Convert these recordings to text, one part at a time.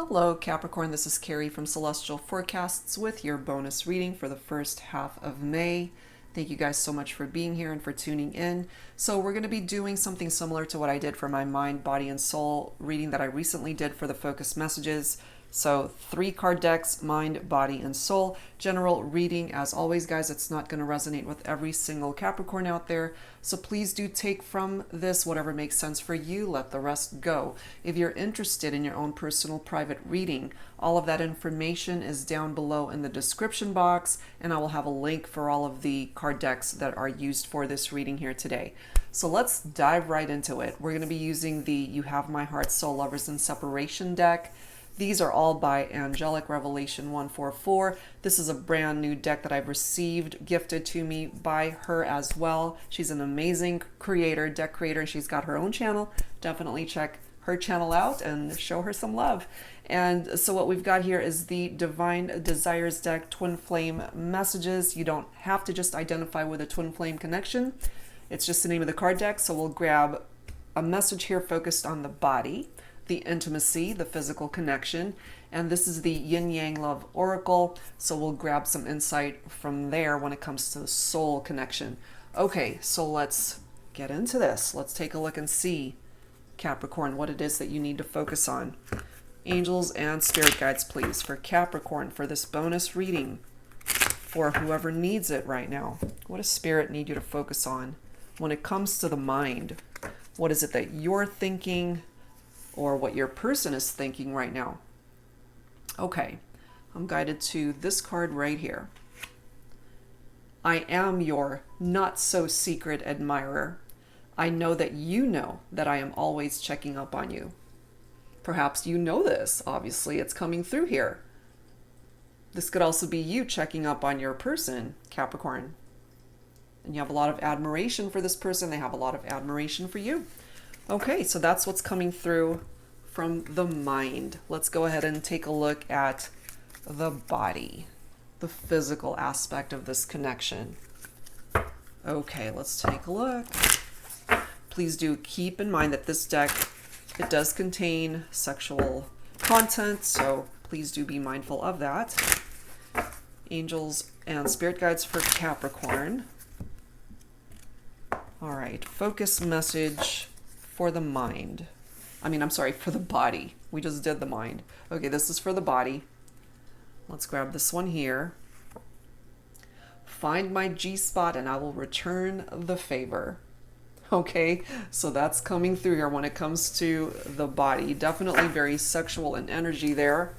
Hello Capricorn, this is Carrie from Celestial Forecasts with your bonus reading for the first half of May. Thank you guys so much for being here and for tuning in. So we're going to be doing something similar to what I did for my mind, body, and soul reading that I recently did for the focus messages. So 3 card decks, mind, body, and soul. General reading. As always, guys, it's not going to resonate with every single Capricorn out there. So please do take from this whatever makes sense for you. Let the rest go. If you're interested in your own personal private reading, all of that information is down below in the description box, and I will have a link for all of the card decks that are used for this reading here today. So let's dive right into it. We're going to be using the You Have My Heart, Soul Lovers and Separation deck. These are all by Angelic Revelation 144. This is a brand new deck that I've received, gifted to me by her as well. She's an amazing creator, deck creator, and she's got her own channel. Definitely check her channel out and show her some love. And so what we've got here is the Divine Desires deck, Twin Flame Messages. You don't have to just identify with a Twin Flame connection. It's just the name of the card deck. So we'll grab a message here focused on the body, the intimacy, the physical connection, and this is the Yin Yang Love Oracle, so we'll grab some insight from there when it comes to the soul connection. Okay, so let's get into this. Let's take a look and see, Capricorn, what it is that you need to focus on. Angels and spirit guides, please, for Capricorn, for this bonus reading, for whoever needs it right now. What does spirit need you to focus on when it comes to the mind? What is it that you're thinking, or what your person is thinking right now? Okay, I'm guided to this card right here. I am your not so secret admirer. I know that you know that I am always checking up on you. Perhaps you know this. Obviously, it's coming through here. This could also be you checking up on your person, Capricorn. And you have a lot of admiration for this person. They have a lot of admiration for you. Okay, so that's what's coming through from the mind. Let's go ahead and take a look at the body, the physical aspect of this connection. Okay, let's take a look. Please do keep in mind that this deck, it does contain sexual content, so please do be mindful of that. Angels and spirit guides for Capricorn. All right, focus message for the mind. For the body. We just did the mind. Okay, this is for the body. Let's grab this one here. Find my G-spot and I will return the favor. Okay, so that's coming through here when it comes to the body. Definitely very sexual in energy there.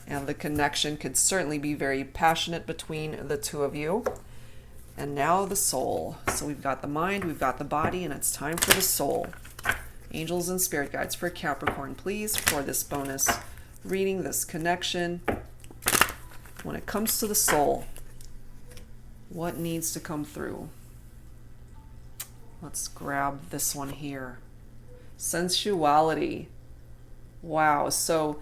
And the connection could certainly be very passionate between the two of you. And now the soul. So we've got the mind, we've got the body, and it's time for the soul. Angels and spirit guides for Capricorn, please, for this bonus reading, this connection. When it comes to the soul, what needs to come through? Let's grab this one here. Sensuality. Wow, so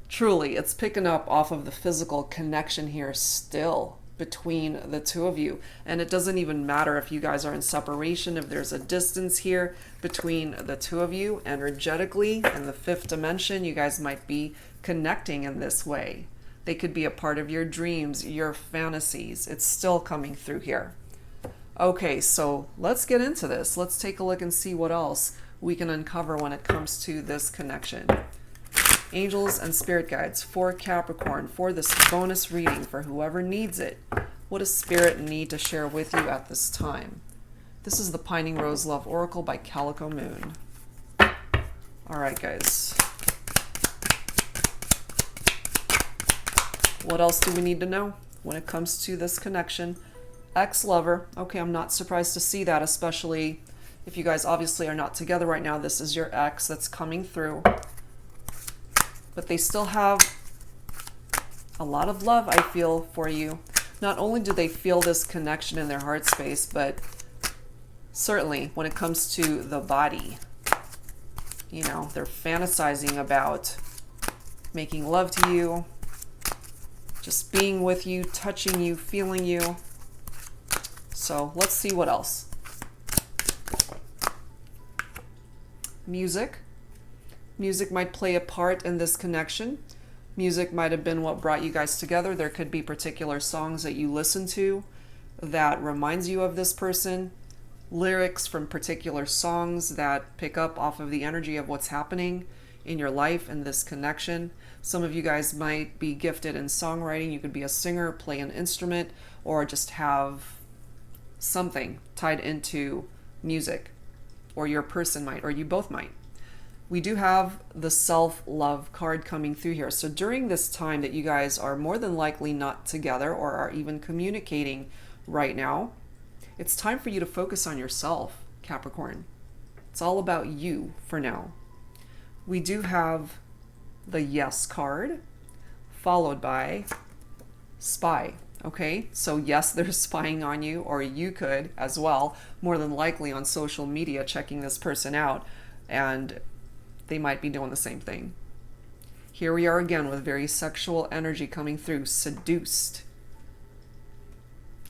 truly, it's picking up off of the physical connection here still between the two of you. And it doesn't even matter if you guys are in separation, if there's a distance here between the two of you. Energetically, in the 5th dimension, you guys might be connecting in this way. They could be a part of your dreams, your fantasies. It's still coming through here. Okay, so let's get into this. Let's take a look and see what else we can uncover when it comes to this connection. Angels and spirit guides for Capricorn, for this bonus reading, for whoever needs it. What does spirit need to share with you at this time? This is the Pining Rose Love Oracle by Calico Moon. All right, guys. What else do we need to know when it comes to this connection? Ex-lover. Okay, I'm not surprised to see that, especially if you guys obviously are not together right now. This is your ex that's coming through. But they still have a lot of love, I feel, for you. Not only do they feel this connection in their heart space, but certainly when it comes to the body, you know, they're fantasizing about making love to you, just being with you, touching you, feeling you. So let's see what else. Music. Music might play a part in this connection. Music might have been what brought you guys together. There could be particular songs that you listen to that reminds you of this person. Lyrics from particular songs that pick up off of the energy of what's happening in your life and this connection. Some of you guys might be gifted in songwriting. You could be a singer, play an instrument, or just have something tied into music. Or your person might, or you both might. We do have the self-love card coming through here. So during this time that you guys are more than likely not together or are even communicating right now, it's time for you to focus on yourself, Capricorn. It's all about you for now. We do have the Yes card, followed by Spy. Okay, so yes, they're spying on you, or you could as well, more than likely on social media, checking this person out, and they might be doing the same thing. Here we are again with very sexual energy coming through. Seduced.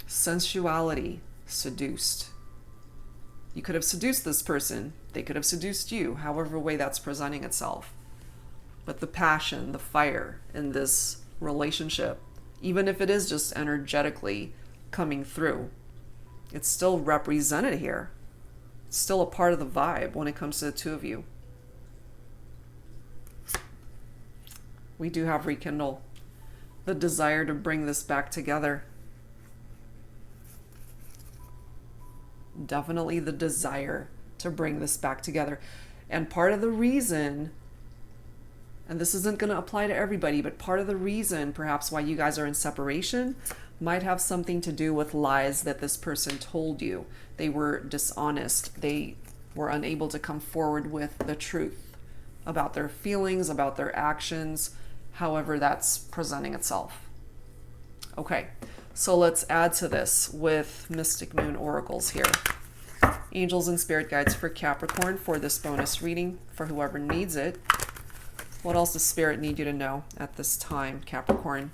Sensuality. Seduced. You could have seduced this person. They could have seduced you, however way that's presenting itself. But the passion, the fire in this relationship, even if it is just energetically coming through, it's still represented here. It's still a part of the vibe when it comes to the two of you. We do have rekindle, the desire to bring this back together. Definitely the desire to bring this back together. And part of the reason, and this isn't going to apply to everybody, but part of the reason perhaps why you guys are in separation might have something to do with lies that this person told you. They were dishonest. They were unable to come forward with the truth about their feelings, about their actions, however that's presenting itself. Okay, so let's add to this with Mystic Moon Oracles here. Angels and Spirit Guides for Capricorn for this bonus reading, for whoever needs it. What else does Spirit need you to know at this time, Capricorn?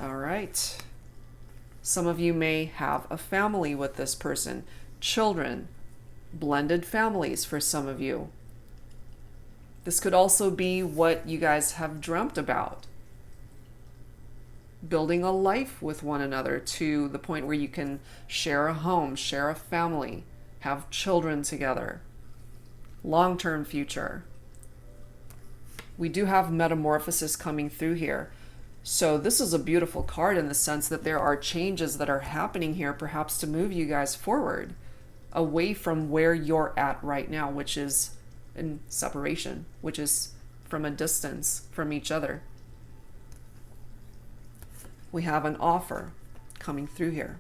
All right. Some of you may have a family with this person. Children, blended families for some of you. This could also be what you guys have dreamt about. Building a life with one another to the point where you can share a home, share a family, have children together. Long-term future. We do have metamorphosis coming through here. So this is a beautiful card in the sense that there are changes that are happening here, perhaps to move you guys forward, away from where you're at right now, which is in separation, which is from a distance from each other. We have an offer coming through here.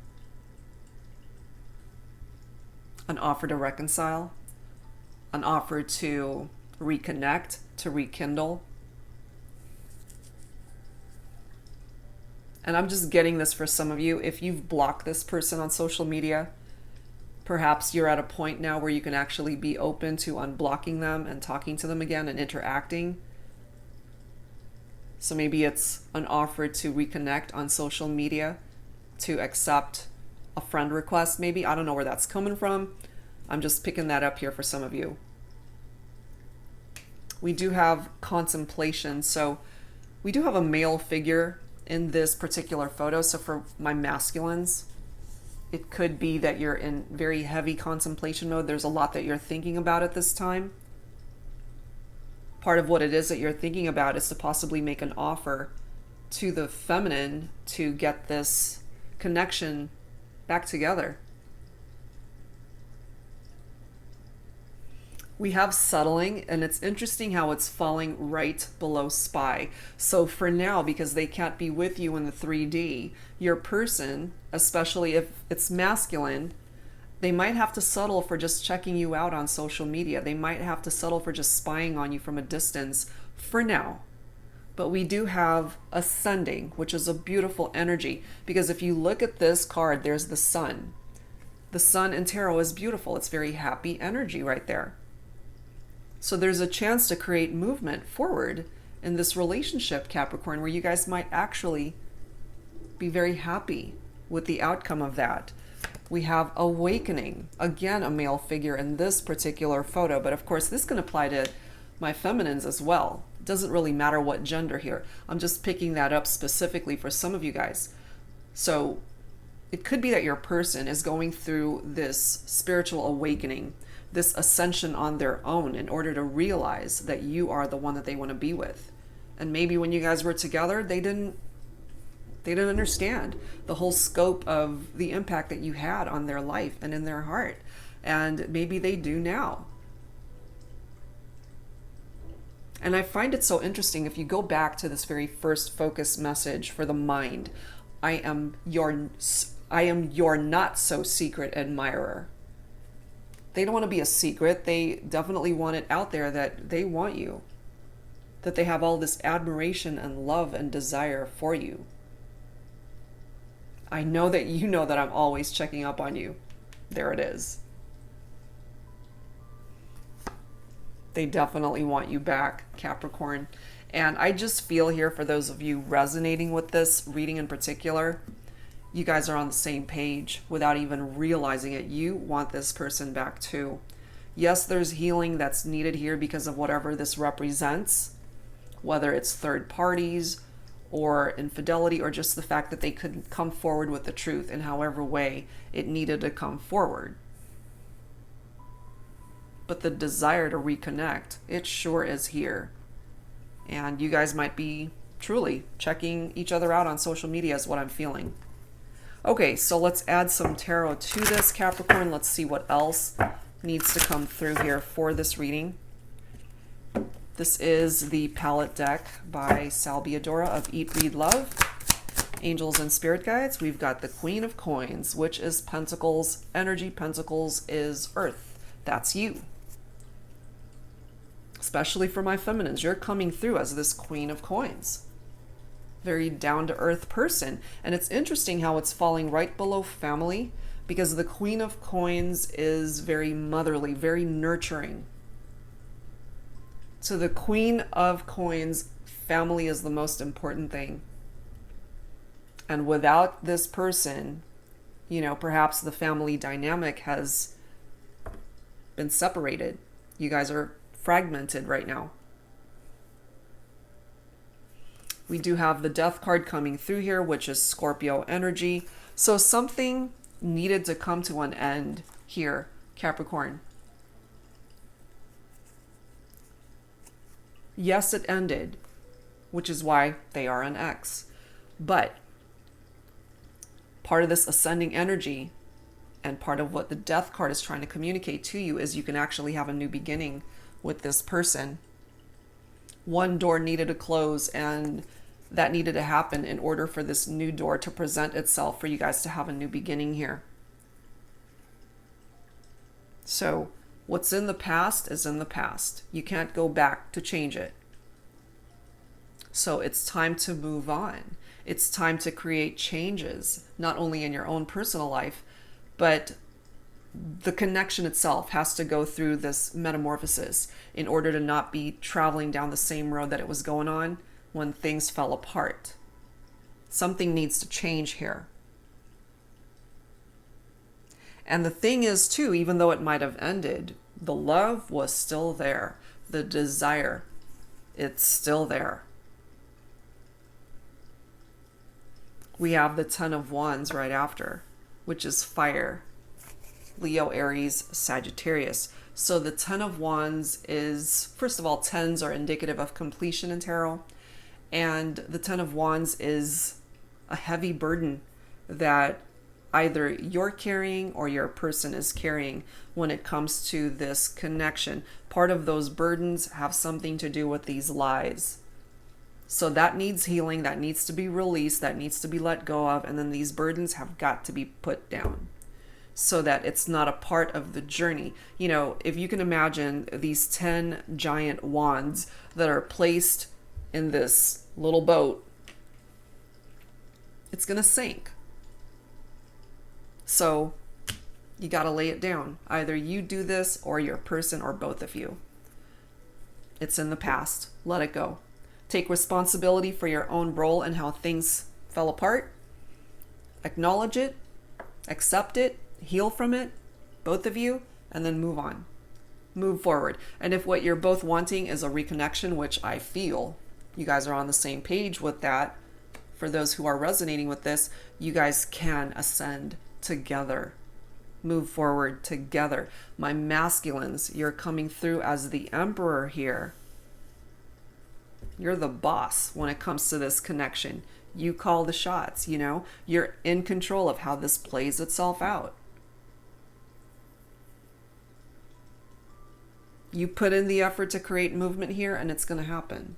An offer to reconcile, an offer to reconnect, to rekindle. And I'm just getting this for some of you. If you've blocked this person on social media, perhaps you're at a point now where you can actually be open to unblocking them and talking to them again and interacting. So maybe it's an offer to reconnect on social media, to accept a friend request maybe. I don't know where that's coming from. I'm just picking that up here for some of you. We do have contemplation. So we do have a male figure in this particular photo. So for my masculines, it could be that you're in very heavy contemplation mode. There's a lot that you're thinking about at this time. Part of what it is that you're thinking about is to possibly make an offer to the feminine to get this connection back together. We have settling, and it's interesting how it's falling right below spy. So for now, because they can't be with you in the 3D, your person, especially if it's masculine, they might have to settle for just checking you out on social media. They might have to settle for just spying on you from a distance for now. But we do have ascending, which is a beautiful energy, because if you look at this card, there's the sun. The sun in tarot is beautiful. It's very happy energy right there. So there's a chance to create movement forward in this relationship, Capricorn, where you guys might actually be very happy with the outcome of that. We have awakening. Again, a male figure in this particular photo, but of course this can apply to my feminines as well. It doesn't really matter what gender here. I'm just picking that up specifically for some of you guys. So it could be that your person is going through this spiritual awakening, this ascension on their own in order to realize that you are the one that they want to be with. And maybe when you guys were together, they didn't understand the whole scope of the impact that you had on their life and in their heart. And maybe they do now. And I find it so interesting, if you go back to this very first focus message for the mind, I am your not so secret admirer. They don't want to be a secret. They definitely want it out there that they want you, that they have all this admiration and love and desire for you. I know that you know that I'm always checking up on you. There it is. They definitely want you back, Capricorn. And I just feel here, for those of you resonating with this reading in particular, you guys are on the same page without even realizing it. You want this person back too. Yes, there's healing that's needed here because of whatever this represents, whether it's third parties or infidelity, or just the fact that they couldn't come forward with the truth in however way it needed to come forward. But the desire to reconnect, it sure is here. And you guys might be truly checking each other out on social media is what I'm feeling. Okay, so let's add some tarot to this, Capricorn. Let's see what else needs to come through here for this reading. This is the palette deck by Biadora of Eat, Read, Love. Angels and Spirit Guides. We've got the Queen of Coins, which is Pentacles. Energy. Pentacles is Earth. That's you. Especially for my feminines, you're coming through as this Queen of Coins. Very down-to-earth person. And it's interesting how it's falling right below family, because the Queen of Coins is very motherly, very nurturing. So the Queen of Coins, family is the most important thing. And without this person, you know, perhaps the family dynamic has been separated. You guys are fragmented right now. We do have the Death card coming through here, which is Scorpio energy. So something needed to come to an end here, Capricorn. Yes, it ended, which is why they are an X. But part of this ascending energy and part of what the Death card is trying to communicate to you is you can actually have a new beginning with this person. One door needed to close, and that needed to happen in order for this new door to present itself for you guys to have a new beginning here. So what's in the past is in the past. You can't go back to change it. So it's time to move on. It's time to create changes, not only in your own personal life, but the connection itself has to go through this metamorphosis in order to not be traveling down the same road that it was going on when things fell apart. Something needs to change here. And the thing is too, even though it might have ended, the love was still there. The desire, it's still there. We have the Ten of Wands right after, which is fire. Leo, Aries, Sagittarius. So the Ten of Wands is, first of all, tens are indicative of completion in tarot. And the Ten of Wands is a heavy burden that either you're carrying or your person is carrying when it comes to this connection. Part of those burdens have something to do with these lies. So that needs healing, that needs to be released, that needs to be let go of, and then these burdens have got to be put down so that it's not a part of the journey. You know, if you can imagine these 10 giant wands that are placed in this little boat, it's going to sink. So you got to lay it down. Either you do this or your person or both of you. It's in the past. Let it go. Take responsibility for your own role and how things fell apart. Acknowledge it, accept it, heal from it, both of you, and then move on. Move forward. And if what you're both wanting is a reconnection, which I feel you guys are on the same page with that, for those who are resonating with this, you guys can ascend together. Move forward together. My masculines, you're coming through as the Emperor here. You're the boss when it comes to this connection. You call the shots, you know? You're in control of how this plays itself out. You put in the effort to create movement here, and it's going to happen.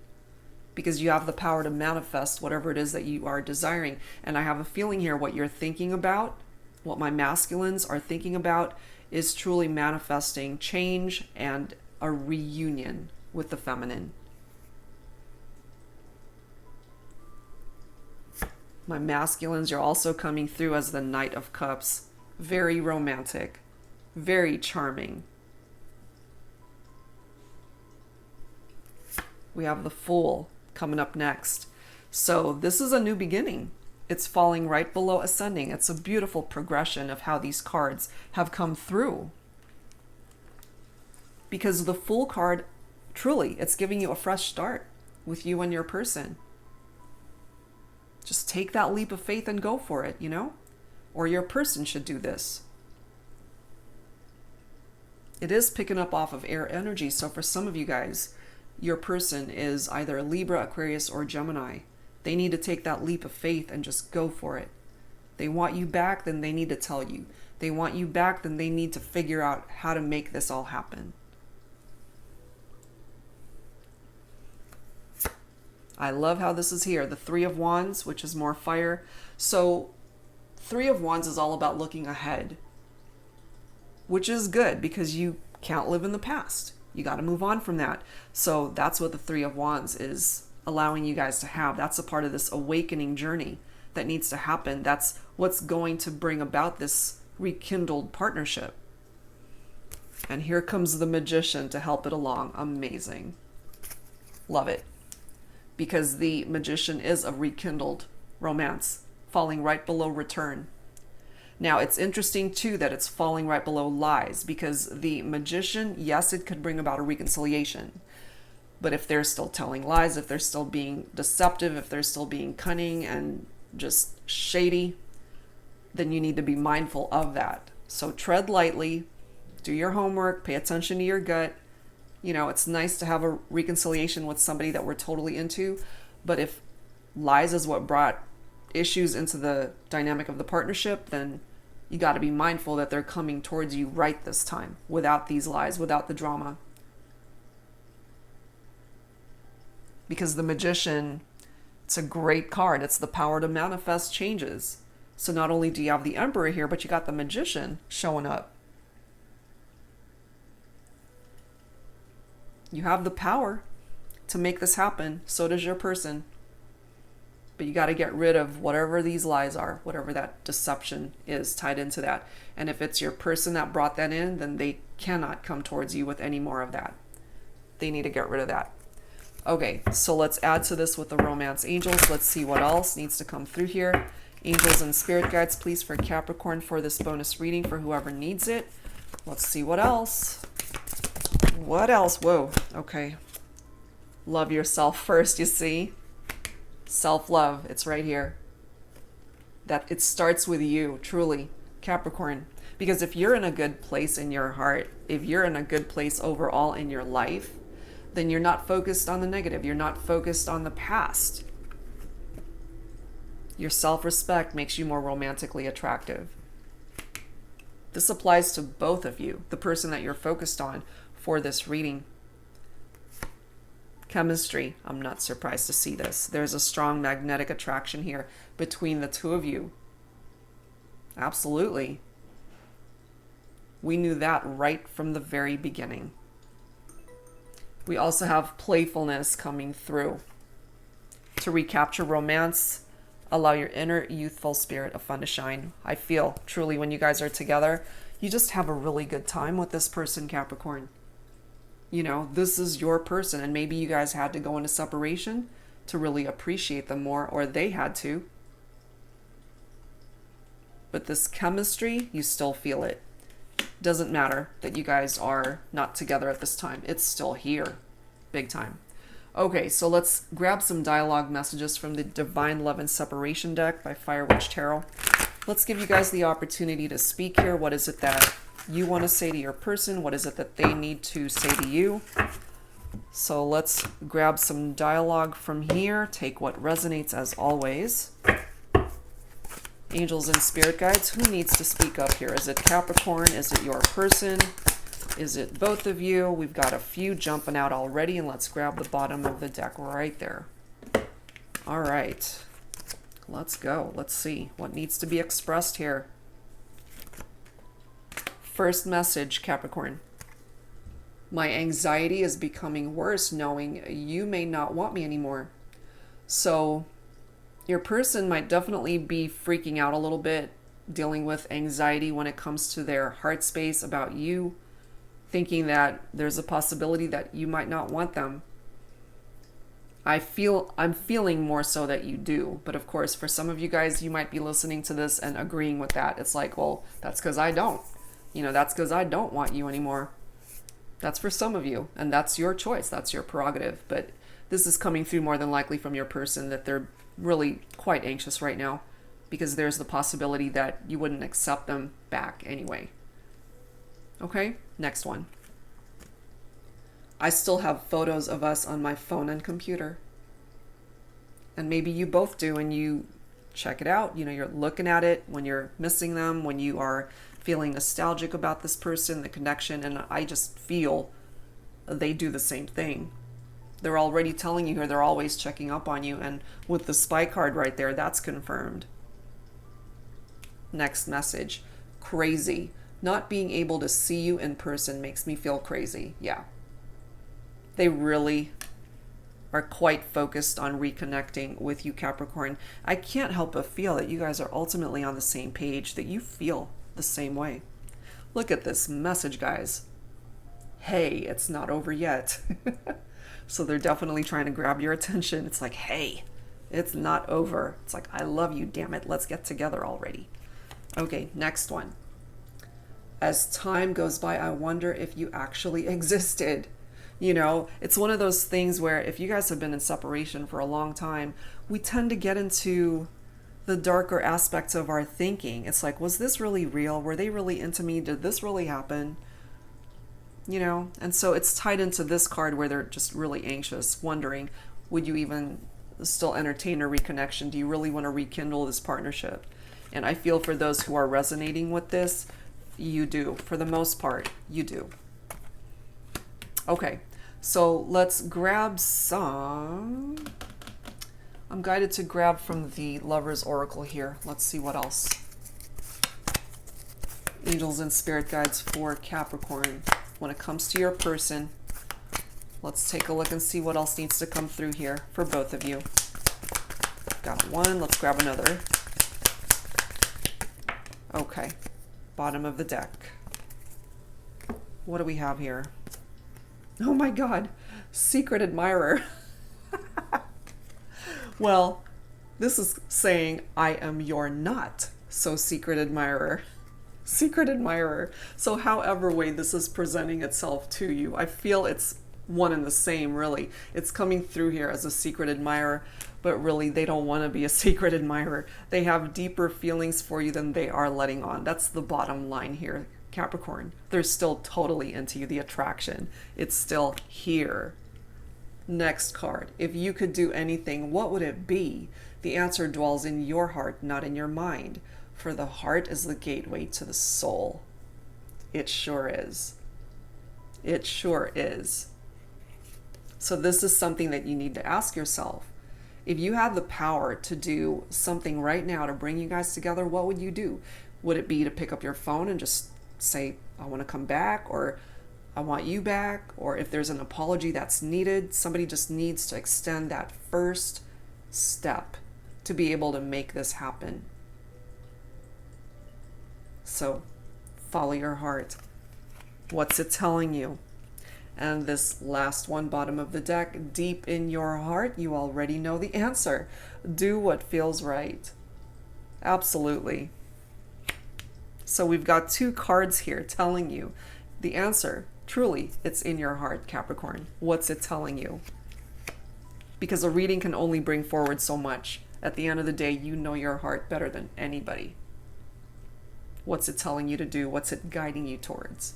Because you have the power to manifest whatever it is that you are desiring. And I have a feeling here what you're thinking about, what my masculines are thinking about, is truly manifesting change and a reunion with the feminine. My masculines are also coming through as the Knight of Cups. Very romantic, very charming. We have the Fool coming up next. So this is a new beginning. It's falling right below ascending. It's a beautiful progression of how these cards have come through. Because the Fool card, truly, it's giving you a fresh start with you and your person. Just take that leap of faith and go for it, you know? Or your person should do this. It is picking up off of air energy. So for some of you guys, your person is either Libra, Aquarius, or Gemini. They need to take that leap of faith and just go for it. They want you back, then they need to tell you. They want you back, then they need to figure out how to make this all happen. I love how this is here. The Three of Wands, which is more fire. So Three of Wands is all about looking ahead, which is good because you can't live in the past. You got to move on from that. So that's what the Three of Wands is allowing you guys to have. That's a part of this awakening journey that needs to happen. That's what's going to bring about this rekindled partnership. And here comes the Magician to help it along. Amazing. Love it. Because the Magician is a rekindled romance, falling right below Return. Now, it's interesting, too, that it's falling right below Lies, because the Magician, yes, it could bring about a reconciliation. But if they're still telling lies, if they're still being deceptive, if they're still being cunning and just shady, then you need to be mindful of that. So tread lightly, do your homework, pay attention to your gut. You know, it's nice to have a reconciliation with somebody that we're totally into, but if lies is what brought issues into the dynamic of the partnership, then you got to be mindful that they're coming towards you right this time, without these lies, without the drama. Because the Magician, it's a great card. It's the power to manifest changes. So not only do you have the Emperor here, but you got the Magician showing up. You have the power to make this happen. So does your person. But you got to get rid of whatever these lies are, whatever that deception is tied into that. And if it's your person that brought that in, then they cannot come towards you with any more of that. They need to get rid of that. Okay, so let's add to this with the Romance Angels. Let's see what else needs to come through here. Angels and Spirit Guides, please, for Capricorn for this bonus reading for whoever needs it. Let's see what else. What else? Whoa, okay. Love yourself first, you see? Self-love, it's right here. That it starts with you, truly, Capricorn. Because if you're in a good place in your heart, if you're in a good place overall in your life, then you're not focused on the negative. You're not focused on the past. Your self-respect makes you more romantically attractive. This applies to both of you, the person that you're focused on for this reading. Chemistry, I'm not surprised to see this. There's a strong magnetic attraction here between the two of you. Absolutely. We knew that right from the very beginning. We also have playfulness coming through. To recapture romance, allow your inner youthful spirit of fun to shine. I feel truly when you guys are together, you just have a really good time with this person, Capricorn. You know, this is your person, and maybe you guys had to go into separation to really appreciate them more, or they had to. but this chemistry, you still feel it. Doesn't matter that you guys are not together at this time. It's still here. Big time. Okay, so let's grab some dialogue messages from the Divine Love and Separation deck by Fire Witch Tarot. Let's give you guys the opportunity to speak here. What is it that you want to say to your person? What is it that they need to say to you? So let's grab some dialogue from here. Take what resonates as always. Angels and spirit guides, who needs to speak up here? Is it Capricorn? Is it your person? Is it both of you? We've got a few jumping out already, and let's grab the bottom of the deck right there. All right, let's go. Let's see what needs to be expressed here. First message, Capricorn. My anxiety is becoming worse knowing you may not want me anymore. So your person might definitely be freaking out a little bit, dealing with anxiety when it comes to their heart space about you, thinking that there's a possibility that you might not want them. I'm feeling more so that you do. But of course, for some of you guys, you might be listening to this and agreeing with that. It's like, well, that's because I don't. That's because I don't want you anymore. That's for some of you, and that's your choice. That's your prerogative. But this is coming through more than likely from your person, that they're really quite anxious right now because there's the possibility that you wouldn't accept them back anyway. Okay, next one. I still have photos of us on my phone and computer. And maybe you both do, and you check it out. You're looking at it when you're missing them, when you are feeling nostalgic about this person, the connection, and I just feel they do the same thing. They're already telling you here they're always checking up on you, and with the spy card right there, that's confirmed. Next message. Crazy. Not being able to see you in person makes me feel crazy. Yeah. They really are quite focused on reconnecting with you, Capricorn. I can't help but feel that you guys are ultimately on the same page, that you feel the same way. Look at this message, guys. Hey, it's not over yet. So they're definitely trying to grab your attention. It's like, hey, it's not over. It's like, I love you, damn it. Let's get together already. Okay, next one. As time goes by, I wonder if you actually existed. It's one of those things where if you guys have been in separation for a long time, we tend to get into the darker aspects of our thinking. It's like, was this really real? Were they really into me? Did this really happen? And so it's tied into this card where they're just really anxious, wondering, would you even still entertain a reconnection? Do you really want to rekindle this partnership? And I feel for those who are resonating with this, you do. For the most part, you do. Okay, so let's grab some. I'm guided to grab from the Lover's Oracle here. Let's see what else. Angels and spirit guides for Capricorn. When it comes to your person, let's take a look and see what else needs to come through here for both of you. Got one, let's grab another. Okay, bottom of the deck. What do we have here? Oh my God, secret admirer. Well, this is saying I am your not so secret admirer. Secret admirer. So however way this is presenting itself to you, I feel it's one and the same, really. It's coming through here as a secret admirer, but really they don't want to be a secret admirer. They have deeper feelings for you than they are letting on. That's the bottom line here, Capricorn. They're still totally into you, the attraction. It's still here. Next card. If you could do anything, what would it be? The answer dwells in your heart, not in your mind. For the heart is the gateway to the soul. It sure is. It sure is. So this is something that you need to ask yourself. If you had the power to do something right now to bring you guys together, what would you do? Would it be to pick up your phone and just say, I want to come back, or I want you back? Or if there's an apology that's needed, somebody just needs to extend that first step to be able to make this happen. So follow your heart. What's it telling you? And this last one, bottom of the deck, deep in your heart, you already know the answer. Do what feels right. Absolutely. So we've got 2 cards here telling you the answer. Truly, it's in your heart, Capricorn. What's it telling you? Because a reading can only bring forward so much. At the end of the day, you know your heart better than anybody. What's it telling you to do? What's it guiding you towards?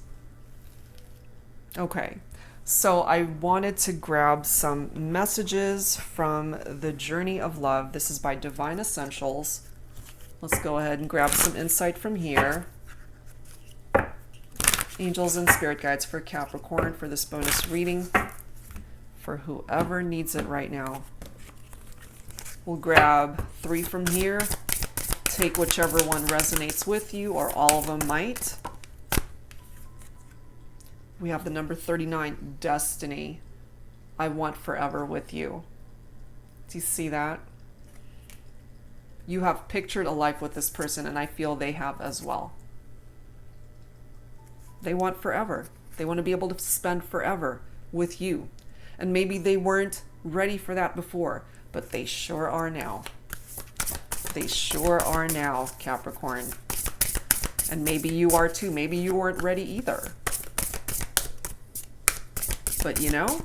Okay, so I wanted to grab some messages from the Journey of Love. This is by Divine Essentials. Let's go ahead and grab some insight from here. Angels and spirit guides for Capricorn for this bonus reading. For whoever needs it right now. We'll grab 3 from here. Take whichever one resonates with you, or all of them might. We have the number 39, Destiny. I want forever with you. Do you see that? You have pictured a life with this person, and I feel they have as well. They want forever. They want to be able to spend forever with you. And maybe they weren't ready for that before, but they sure are now. They sure are now, Capricorn. And maybe you are too. Maybe you weren't ready either. But you know,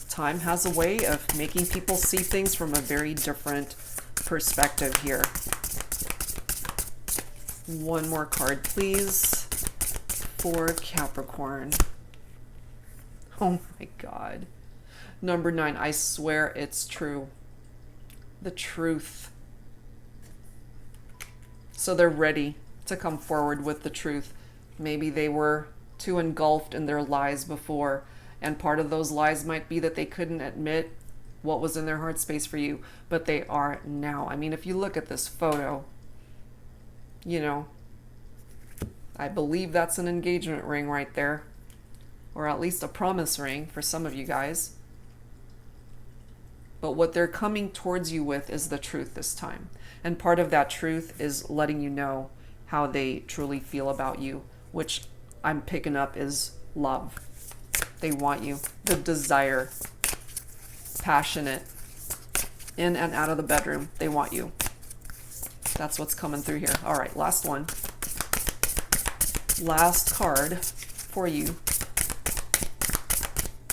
time has a way of making people see things from a very different perspective here. One more card, please, for Capricorn. Oh my God. Number 9, I swear it's true. The truth. So they're ready to come forward with the truth. Maybe they were too engulfed in their lies before, and part of those lies might be that they couldn't admit what was in their heart space for you, but they are now. I mean, if you look at this photo, you know, I believe that's an engagement ring right there, or at least a promise ring for some of you guys. But what they're coming towards you with is the truth this time. And part of that truth is letting you know how they truly feel about you, which I'm picking up is love. They want you. The desire. Passionate. In and out of the bedroom. They want you. That's what's coming through here. All right, last one. Last card for you.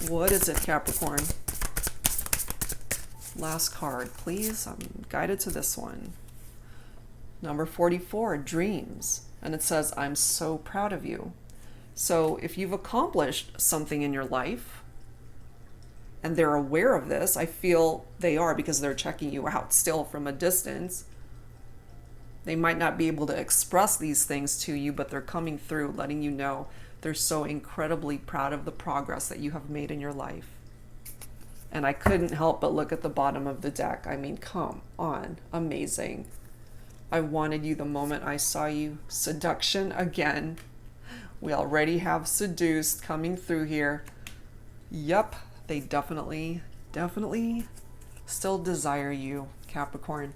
What is it, Capricorn? Last card, please. I'm guided to this one. Number 44, Dreams. And it says, I'm so proud of you. So if you've accomplished something in your life, and they're aware of this, I feel they are, because they're checking you out still from a distance. They might not be able to express these things to you, but they're coming through, letting you know they're so incredibly proud of the progress that you have made in your life. And I couldn't help but look at the bottom of the deck. I mean, come on. Amazing. I wanted you the moment I saw you. Seduction again. We already have seduced coming through here. Yep, they definitely still desire you, Capricorn.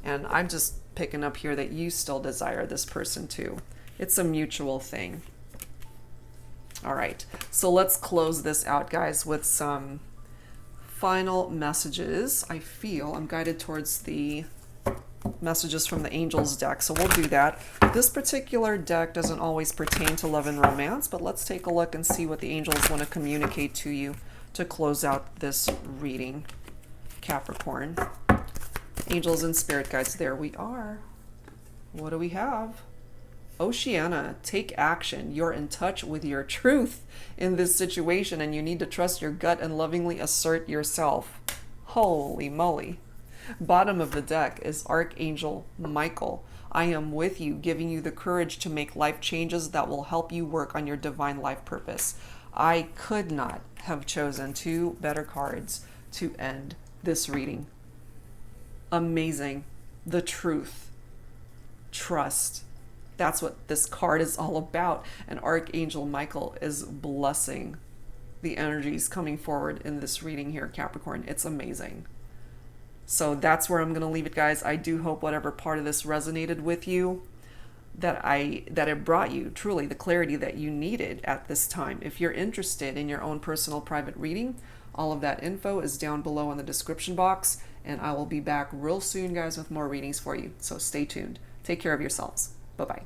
And I'm just picking up here that you still desire this person too. It's a mutual thing. All right, so let's close this out, guys, with some final messages. I feel I'm guided towards the messages from the Angels deck, so we'll do that. This particular deck doesn't always pertain to love and romance, but let's take a look and see what the angels want to communicate to you to close out this reading, Capricorn. Angels and spirit guides, there we are. What do we have? Oceana, take action. You're in touch with your truth in this situation, and you need to trust your gut and lovingly assert yourself. Holy moly. Bottom of the deck is Archangel Michael. I am with you, giving you the courage to make life changes that will help you work on your divine life purpose. I could not have chosen 2 better cards to end this reading. Amazing. The truth. Trust. That's what this card is all about. And Archangel Michael is blessing the energies coming forward in this reading here, Capricorn. It's amazing. So that's where I'm going to leave it, guys. I do hope whatever part of this resonated with you, that it brought you truly the clarity that you needed at this time. If you're interested in your own personal private reading, all of that info is down below in the description box, and I will be back real soon, guys, with more readings for you. So stay tuned. Take care of yourselves. Bye-bye.